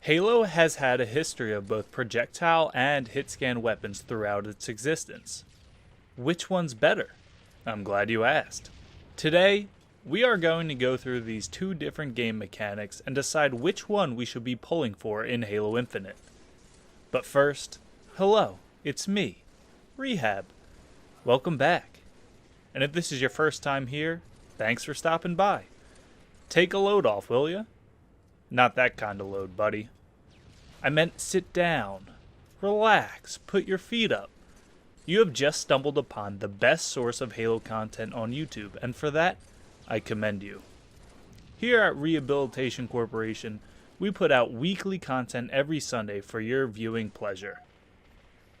Halo has had a history of both projectile and hitscan weapons throughout its existence. Which one's better? I'm glad you asked. Today, we are going to go through these two different game mechanics and decide which one we should be pulling for in Halo Infinite. But first, hello, it's me, Rehab. Welcome back. And if this is your first time here, thanks for stopping by. Take a load off, will ya? Not that kind of load, buddy. I meant sit down, relax, put your feet up. You have just stumbled upon the best source of Halo content on YouTube, and for that, I commend you. Here at Rehabilitation Corporation, we put out weekly content every Sunday for your viewing pleasure.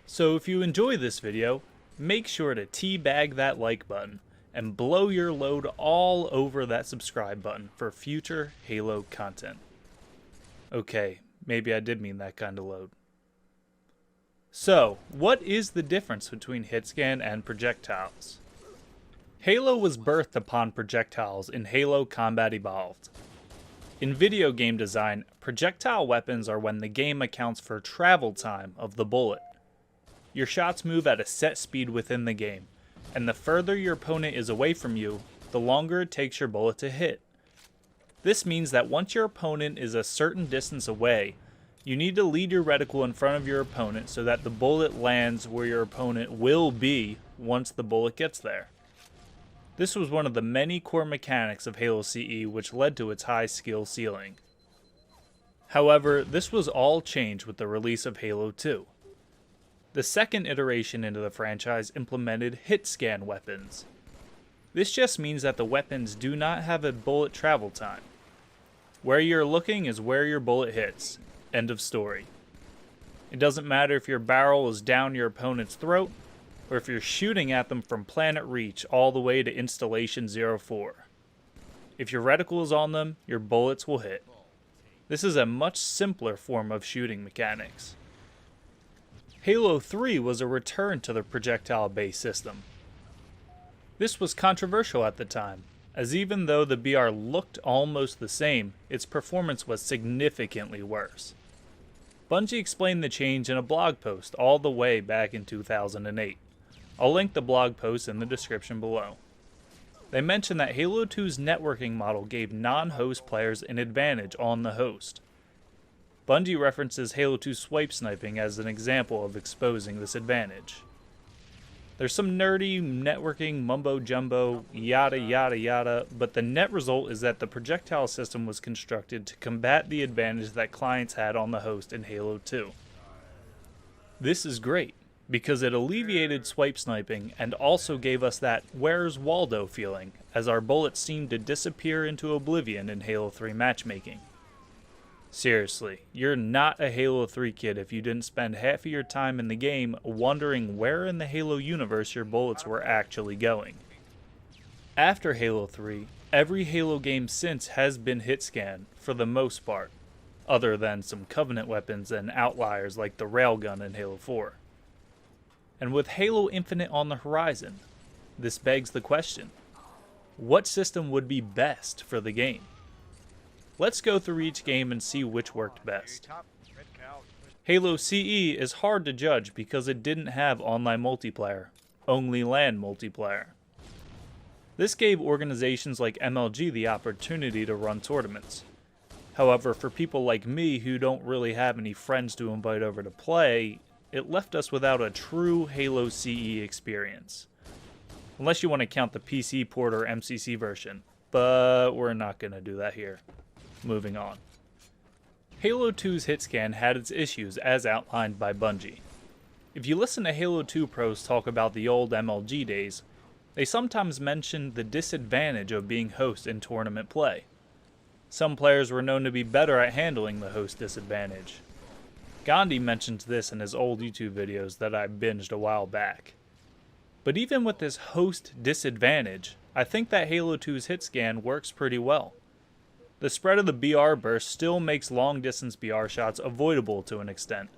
So if you enjoy this video, make sure to teabag that like button and blow your load all over that subscribe button for future Halo content. Okay, maybe I did mean that kind of load. So, what is the difference between Hitscan and Projectiles? Halo was birthed upon projectiles in Halo Combat Evolved. In video game design, projectile weapons are when the game accounts for travel time of the bullet. Your shots move at a set speed within the game, and the further your opponent is away from you, the longer it takes your bullet to hit. This means that once your opponent is a certain distance away, you need to lead your reticle in front of your opponent so that the bullet lands where your opponent will be once the bullet gets there. This was one of the many core mechanics of Halo CE which led to its high skill ceiling. However, this was all changed with the release of Halo 2. The second iteration into the franchise implemented hitscan weapons. This just means that the weapons do not have a bullet travel time. Where you're looking is where your bullet hits. End of story. It doesn't matter if your barrel is down your opponent's throat, or if you're shooting at them from Planet Reach all the way to Installation 04. If your reticle is on them, your bullets will hit. This is a much simpler form of shooting mechanics. Halo 3 was a return to the projectile-based system. This was controversial at the time, as even though the BR looked almost the same, its performance was significantly worse. Bungie explained the change in a blog post all the way back in 2008. I'll link the blog post in the description below. They mentioned that Halo 2's networking model gave non-host players an advantage on the host. Bungie references Halo 2 swipe sniping as an example of exposing this advantage. There's some nerdy networking mumbo-jumbo, yada yada yada, but the net result is that the projectile system was constructed to combat the advantage that clients had on the host in Halo 2. This is great, because it alleviated swipe sniping and also gave us that "Where's Waldo" feeling, as our bullets seemed to disappear into oblivion in Halo 3 matchmaking. Seriously, you're not a Halo 3 kid if you didn't spend half of your time in the game wondering where in the Halo universe your bullets were actually going. After Halo 3, every Halo game since has been hitscan, for the most part, other than some Covenant weapons and outliers like the railgun in Halo 4. And with Halo Infinite on the horizon, this begs the question, what system would be best for the game? Let's go through each game and see which worked best. Halo CE is hard to judge because it didn't have online multiplayer, only LAN multiplayer. This gave organizations like MLG the opportunity to run tournaments. However, for people like me who don't really have any friends to invite over to play, it left us without a true Halo CE experience. Unless you want to count the PC port or MCC version, but we're not going to do that here. Moving on. Halo 2's hitscan had its issues as outlined by Bungie. If you listen to Halo 2 pros talk about the old MLG days, they sometimes mention the disadvantage of being host in tournament play. Some players were known to be better at handling the host disadvantage. Gandhi mentions this in his old YouTube videos that I binged a while back. But even with this host disadvantage, I think that Halo 2's hitscan works pretty well. The spread of the BR burst still makes long-distance BR shots avoidable to an extent,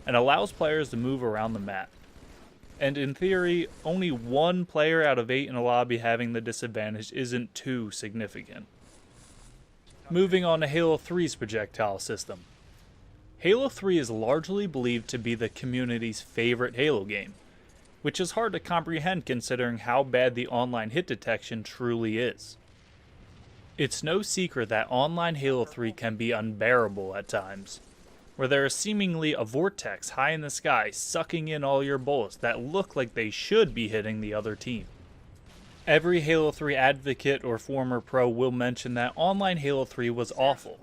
and allows players to move around the map. And in theory, only one player out of 8 in a lobby having the disadvantage isn't too significant. Moving on to Halo 3's projectile system. Halo 3 is largely believed to be the community's favorite Halo game, which is hard to comprehend considering how bad the online hit detection truly is. It's no secret that online Halo 3 can be unbearable at times, where there is seemingly a vortex high in the sky sucking in all your bullets that look like they should be hitting the other team. Every Halo 3 advocate or former pro will mention that online Halo 3 was awful,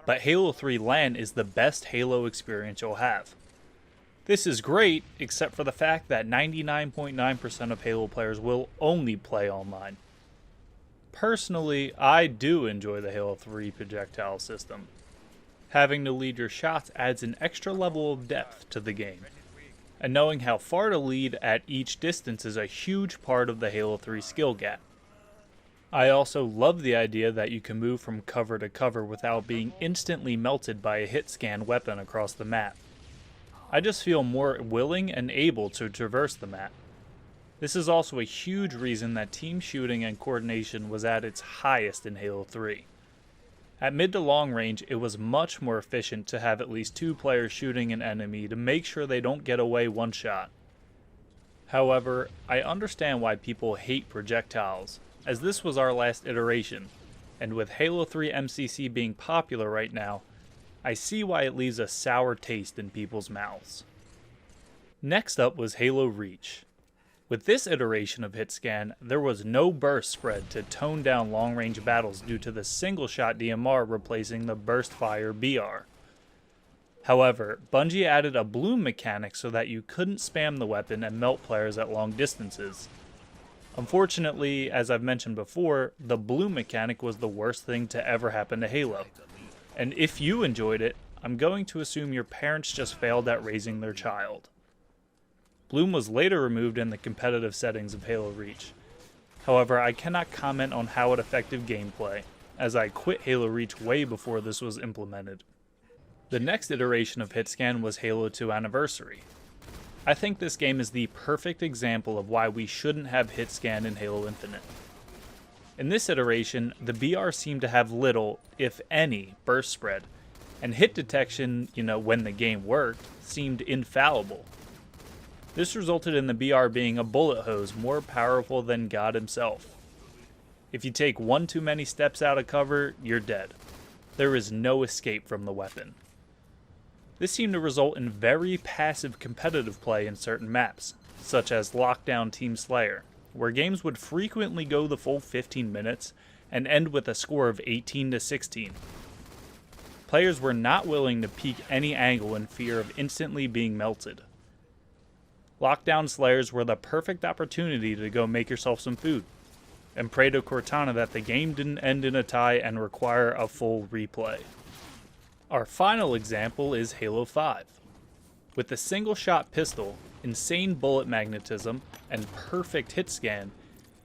but Halo 3 LAN is the best Halo experience you'll have. This is great, except for the fact that 99.9% of Halo players will only play online. Personally, I do enjoy the Halo 3 projectile system. Having to lead your shots adds an extra level of depth to the game, and knowing how far to lead at each distance is a huge part of the Halo 3 skill gap. I also love the idea that you can move from cover to cover without being instantly melted by a Hitscan weapon across the map. I just feel more willing and able to traverse the map. This is also a huge reason that team shooting and coordination was at its highest in Halo 3. At mid to long range, it was much more efficient to have at least 2 players shooting an enemy to make sure they don't get away one shot. However, I understand why people hate projectiles, as this was our last iteration, and with Halo 3 MCC being popular right now, I see why it leaves a sour taste in people's mouths. Next up was Halo Reach. With this iteration of Hitscan, there was no burst spread to tone down long-range battles due to the single-shot DMR replacing the burst fire BR. However, Bungie added a bloom mechanic so that you couldn't spam the weapon and melt players at long distances. Unfortunately, as I've mentioned before, the bloom mechanic was the worst thing to ever happen to Halo. And if you enjoyed it, I'm going to assume your parents just failed at raising their child. Bloom was later removed in the competitive settings of Halo Reach. However, I cannot comment on how it affected gameplay, as I quit Halo Reach way before this was implemented. The next iteration of Hitscan was Halo 2 Anniversary. I think this game is the perfect example of why we shouldn't have Hitscan in Halo Infinite. In this iteration, the BR seemed to have little, if any, burst spread, and hit detection, when the game worked, seemed infallible. This resulted in the BR being a bullet hose more powerful than God himself. If you take one too many steps out of cover, you're dead. There is no escape from the weapon. This seemed to result in very passive competitive play in certain maps, such as Lockdown Team Slayer, where games would frequently go the full 15 minutes and end with a score of 18-16. Players were not willing to peek any angle in fear of instantly being melted. Lockdown Slayers were the perfect opportunity to go make yourself some food, and pray to Cortana that the game didn't end in a tie and require a full replay. Our final example is Halo 5. With the single-shot pistol, insane bullet magnetism, and perfect hit scan,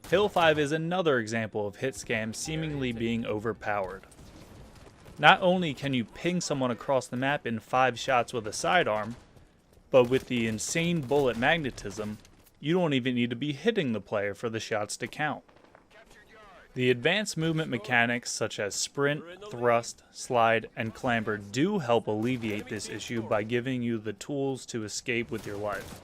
Halo 5 is another example of hit scan seemingly being overpowered. Not only can you ping someone across the map in 5 shots with a sidearm, but with the insane bullet magnetism, you don't even need to be hitting the player for the shots to count. The advanced movement mechanics such as sprint, thrust, slide, and clamber do help alleviate this issue by giving you the tools to escape with your life.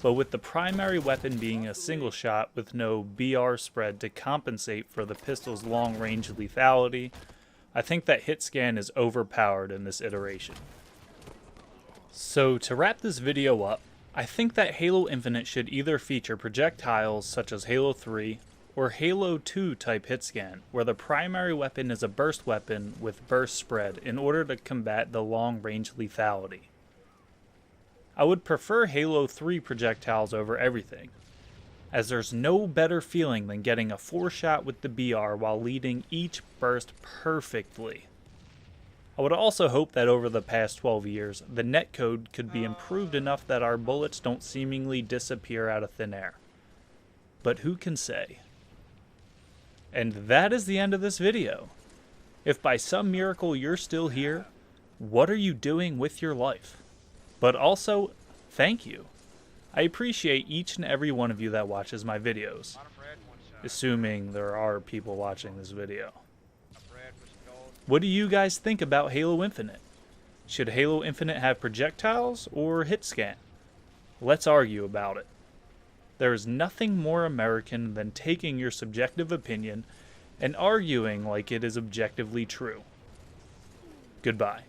But with the primary weapon being a single shot with no BR spread to compensate for the pistol's long-range lethality, I think that Hitscan is overpowered in this iteration. So to wrap this video up, I think that Halo Infinite should either feature projectiles such as Halo 3, or Halo 2 type hitscan, where the primary weapon is a burst weapon with burst spread in order to combat the long-range lethality. I would prefer Halo 3 projectiles over everything, as there's no better feeling than getting a 4-shot with the BR while leading each burst perfectly. I would also hope that over the past 12 years, the netcode could be improved enough that our bullets don't seemingly disappear out of thin air. But who can say? And that is the end of this video. If by some miracle you're still here, what are you doing with your life? But also, thank you. I appreciate each and every one of you that watches my videos. Assuming there are people watching this video. What do you guys think about Halo Infinite? Should Halo Infinite have projectiles or Hitscan? Let's argue about it. There is nothing more American than taking your subjective opinion and arguing like it is objectively true. Goodbye.